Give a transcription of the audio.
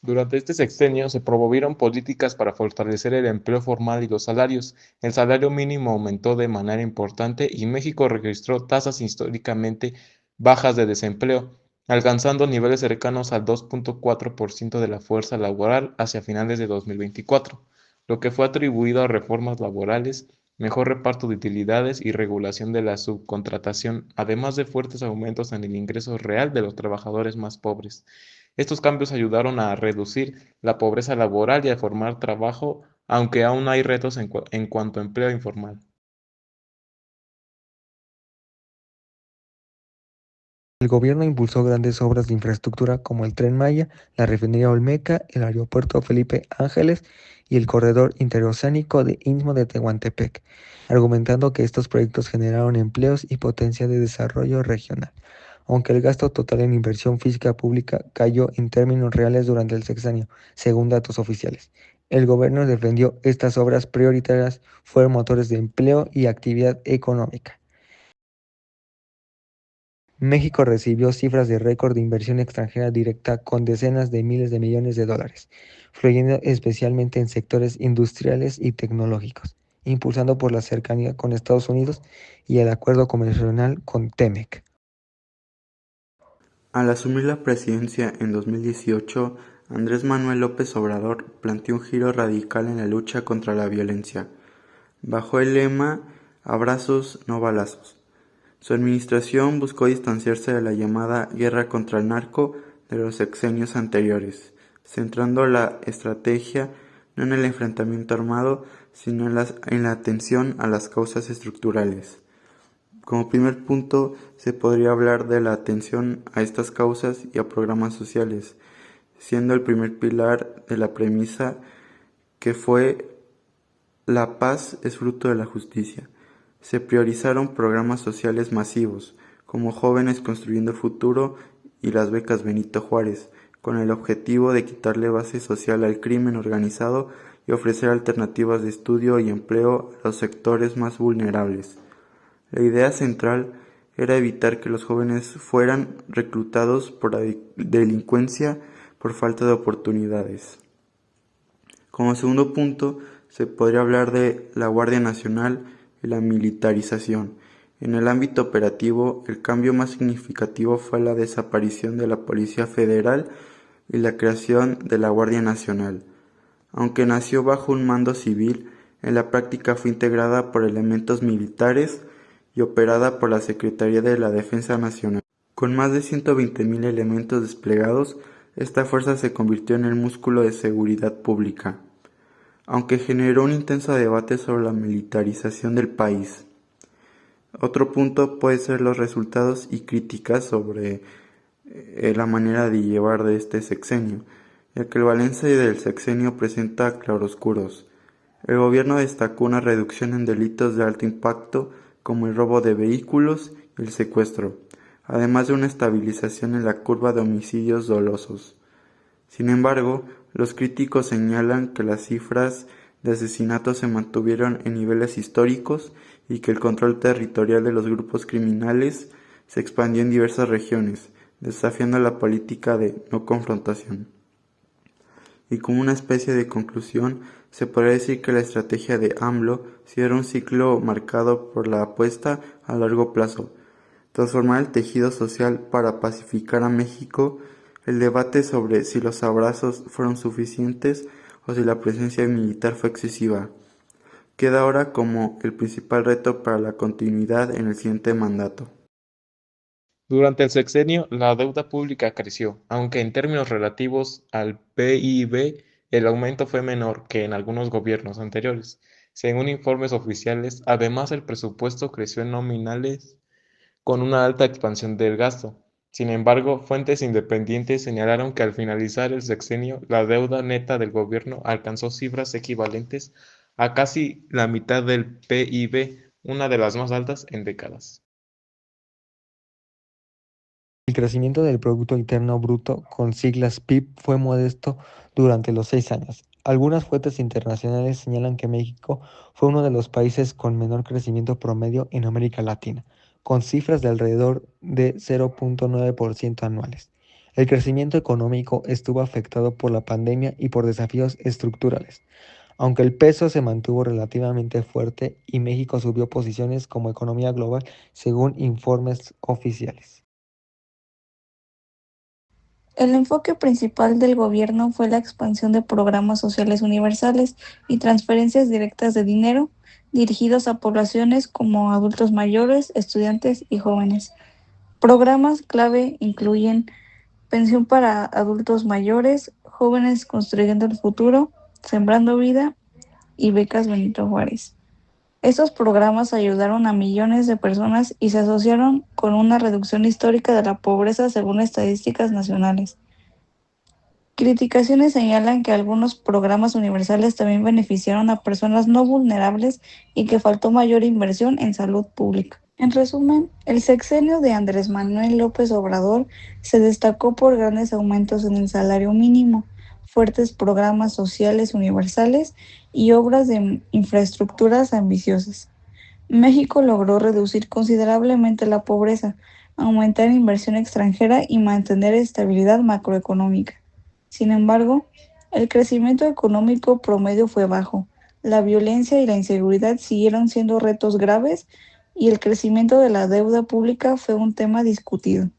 Durante este sexenio se promovieron políticas para fortalecer el empleo formal y los salarios. El salario mínimo aumentó de manera importante y México registró tasas históricamente bajas de desempleo, alcanzando niveles cercanos al 2,4% de la fuerza laboral hacia finales de 2024, lo que fue atribuido a reformas laborales, mejor reparto de utilidades y regulación de la subcontratación, además de fuertes aumentos en el ingreso real de los trabajadores más pobres. Estos cambios ayudaron a reducir la pobreza laboral y a formar trabajo, aunque aún hay retos en cuanto a empleo informal. El gobierno impulsó grandes obras de infraestructura como el Tren Maya, la refinería Olmeca, el aeropuerto Felipe Ángeles y el corredor interoceánico de Istmo de Tehuantepec, argumentando que estos proyectos generaron empleos y potencia de desarrollo regional. Aunque el gasto total en inversión física pública cayó en términos reales durante el sexenio, según datos oficiales. El gobierno defendió estas obras prioritarias fueron motores de empleo y actividad económica. México recibió cifras de récord de inversión extranjera directa con decenas de miles de millones de dólares, fluyendo especialmente en sectores industriales y tecnológicos, impulsado por la cercanía con Estados Unidos y el acuerdo comercial con TEMEC. Al asumir la presidencia en 2018, Andrés Manuel López Obrador planteó un giro radical en la lucha contra la violencia, bajo el lema "Abrazos, no balazos". Su administración buscó distanciarse de la llamada guerra contra el narco de los sexenios anteriores, centrando la estrategia no en el enfrentamiento armado, sino en la atención a las causas estructurales. Como primer punto, se podría hablar de la atención a estas causas y a programas sociales, siendo el primer pilar de la premisa que fue la paz es fruto de la justicia. Se priorizaron programas sociales masivos, como Jóvenes Construyendo el Futuro y las becas Benito Juárez, con el objetivo de quitarle base social al crimen organizado y ofrecer alternativas de estudio y empleo a los sectores más vulnerables. La idea central era evitar que los jóvenes fueran reclutados por la delincuencia por falta de oportunidades. Como segundo punto, se podría hablar de la Guardia Nacional y la militarización. En el ámbito operativo, el cambio más significativo fue la desaparición de la Policía Federal y la creación de la Guardia Nacional. Aunque nació bajo un mando civil, en la práctica fue integrada por elementos militares y operada por la Secretaría de la Defensa Nacional. Con más de 120.000 elementos desplegados, esta fuerza se convirtió en el músculo de seguridad pública, aunque generó un intenso debate sobre la militarización del país. Otro punto puede ser los resultados y críticas sobre la manera de llevar de este sexenio, ya que el balance del sexenio presenta claroscuros. El gobierno destacó una reducción en delitos de alto impacto como el robo de vehículos y el secuestro, además de una estabilización en la curva de homicidios dolosos. Sin embargo, los críticos señalan que las cifras de asesinatos se mantuvieron en niveles históricos y que el control territorial de los grupos criminales se expandió en diversas regiones, desafiando la política de no confrontación. Y como una especie de conclusión, se podría decir que la estrategia de AMLO cierra un ciclo marcado por la apuesta a largo plazo, transformar el tejido social para pacificar a México, el debate sobre si los abrazos fueron suficientes o si la presencia militar fue excesiva, queda ahora como el principal reto para la continuidad en el siguiente mandato. Durante el sexenio, la deuda pública creció, aunque en términos relativos al PIB el aumento fue menor que en algunos gobiernos anteriores. Según informes oficiales, además el presupuesto creció en nominales con una alta expansión del gasto. Sin embargo, fuentes independientes señalaron que al finalizar el sexenio, la deuda neta del gobierno alcanzó cifras equivalentes a casi la mitad del PIB, una de las más altas en décadas. El crecimiento del Producto Interno Bruto, con siglas PIB, fue modesto durante los 6 años. Algunas fuentes internacionales señalan que México fue uno de los países con menor crecimiento promedio en América Latina, con cifras de alrededor de 0,9% anuales. El crecimiento económico estuvo afectado por la pandemia y por desafíos estructurales, aunque el peso se mantuvo relativamente fuerte y México subió posiciones como economía global según informes oficiales. El enfoque principal del gobierno fue la expansión de programas sociales universales y transferencias directas de dinero dirigidos a poblaciones como adultos mayores, estudiantes y jóvenes. Programas clave incluyen pensión para adultos mayores, jóvenes construyendo el futuro, sembrando vida y becas Benito Juárez. Estos programas ayudaron a millones de personas y se asociaron con una reducción histórica de la pobreza según estadísticas nacionales. Criticaciones señalan que algunos programas universales también beneficiaron a personas no vulnerables y que faltó mayor inversión en salud pública. En resumen, el sexenio de Andrés Manuel López Obrador se destacó por grandes aumentos en el salario mínimo, fuertes programas sociales universales y obras de infraestructuras ambiciosas. México logró reducir considerablemente la pobreza, aumentar inversión extranjera y mantener estabilidad macroeconómica. Sin embargo, el crecimiento económico promedio fue bajo, la violencia y la inseguridad siguieron siendo retos graves y el crecimiento de la deuda pública fue un tema discutido.